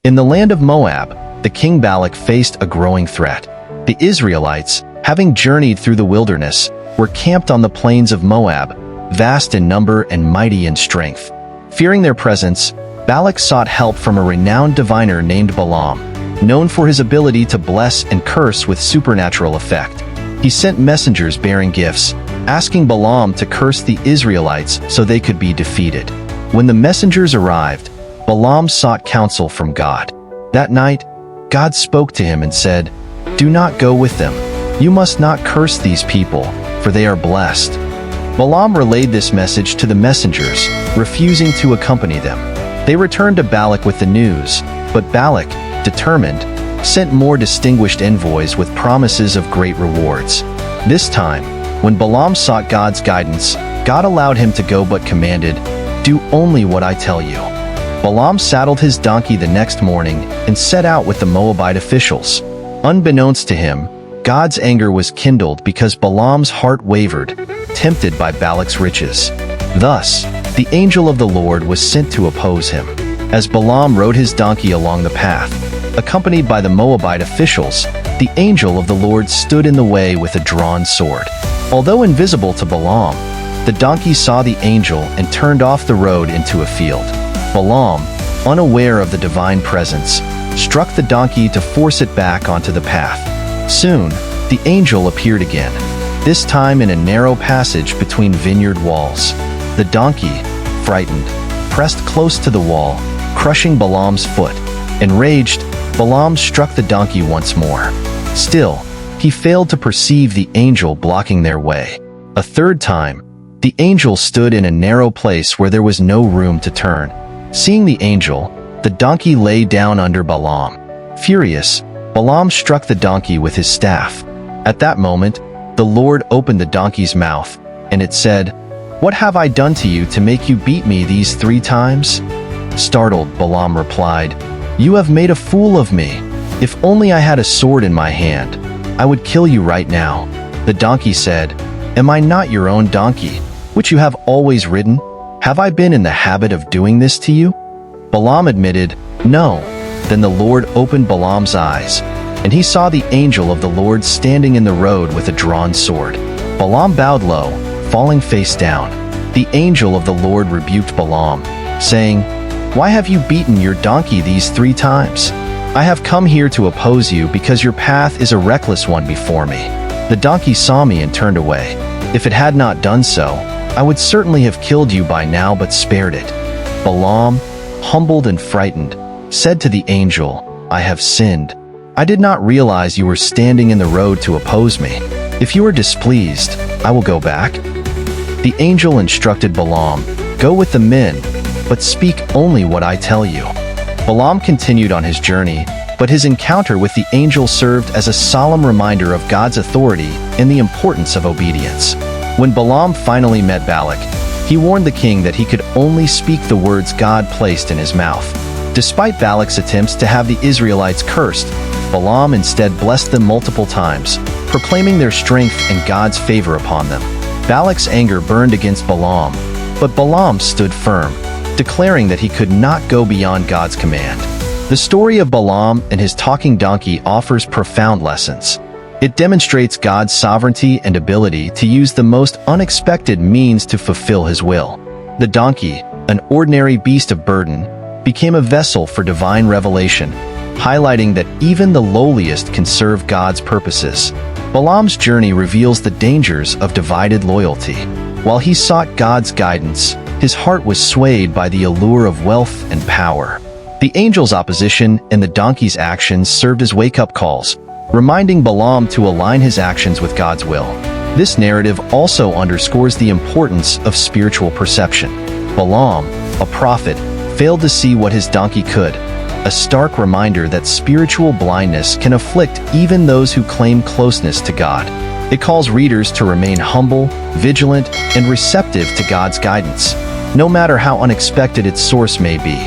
In the land of Moab, the King Balak faced a growing threat. The Israelites, having journeyed through the wilderness, were camped on the plains of Moab, vast in number and mighty in strength. Fearing their presence, Balak sought help from a renowned diviner named Balaam, known for his ability to bless and curse with supernatural effect. He sent messengers bearing gifts, asking Balaam to curse the Israelites so they could be defeated. When the messengers arrived, Balaam sought counsel from God. That night, God spoke to him and said, "Do not go with them. You must not curse these people, for they are blessed." Balaam relayed this message to the messengers, refusing to accompany them. They returned to Balak with the news, but Balak, determined, sent more distinguished envoys with promises of great rewards. This time, when Balaam sought God's guidance, God allowed him to go but commanded, "Do only what I tell you." Balaam saddled his donkey the next morning and set out with the Moabite officials. Unbeknownst to him, God's anger was kindled because Balaam's heart wavered, tempted by Balak's riches. Thus, the angel of the Lord was sent to oppose him. As Balaam rode his donkey along the path, accompanied by the Moabite officials, the angel of the Lord stood in the way with a drawn sword. Although invisible to Balaam, the donkey saw the angel and turned off the road into a field. Balaam, unaware of the divine presence, struck the donkey to force it back onto the path. Soon, the angel appeared again, this time in a narrow passage between vineyard walls. The donkey, frightened, pressed close to the wall, crushing Balaam's foot. Enraged, Balaam struck the donkey once more. Still, he failed to perceive the angel blocking their way. A third time, the angel stood in a narrow place where there was no room to turn. Seeing the angel, the donkey lay down under Balaam. Furious, Balaam struck the donkey with his staff. At that moment, the Lord opened the donkey's mouth, and it said, "What have I done to you to make you beat me these 3 times?" Startled, Balaam replied, "You have made a fool of me. If only I had a sword in my hand, I would kill you right now." The donkey said, "Am I not your own donkey, which you have always ridden? Have I been in the habit of doing this to you?" Balaam admitted, "No." Then the Lord opened Balaam's eyes, and he saw the angel of the Lord standing in the road with a drawn sword. Balaam bowed low, falling face down. The angel of the Lord rebuked Balaam, saying, "Why have you beaten your donkey these 3 times? I have come here to oppose you because your path is a reckless one before me." The donkey saw me and turned away. If it had not done so, I would certainly have killed you by now but spared it. Balaam, humbled and frightened, said to the angel, "I have sinned. I did not realize you were standing in the road to oppose me. If you are displeased, I will go back." The angel instructed Balaam, "Go with the men, but speak only what I tell you." Balaam continued on his journey, but his encounter with the angel served as a solemn reminder of God's authority and the importance of obedience. When Balaam finally met Balak, he warned the king that he could only speak the words God placed in his mouth. Despite Balak's attempts to have the Israelites cursed, Balaam instead blessed them multiple times, proclaiming their strength and God's favor upon them. Balak's anger burned against Balaam, but Balaam stood firm, declaring that he could not go beyond God's command. The story of Balaam and his talking donkey offers profound lessons. It demonstrates God's sovereignty and ability to use the most unexpected means to fulfill his will. The donkey, an ordinary beast of burden, became a vessel for divine revelation, highlighting that even the lowliest can serve God's purposes. Balaam's journey reveals the dangers of divided loyalty. While he sought God's guidance, his heart was swayed by the allure of wealth and power. The angel's opposition and the donkey's actions served as wake-up calls, reminding Balaam to align his actions with God's will. This narrative also underscores the importance of spiritual perception. Balaam, a prophet, failed to see what his donkey could, a stark reminder that spiritual blindness can afflict even those who claim closeness to God. It calls readers to remain humble, vigilant, and receptive to God's guidance, no matter how unexpected its source may be.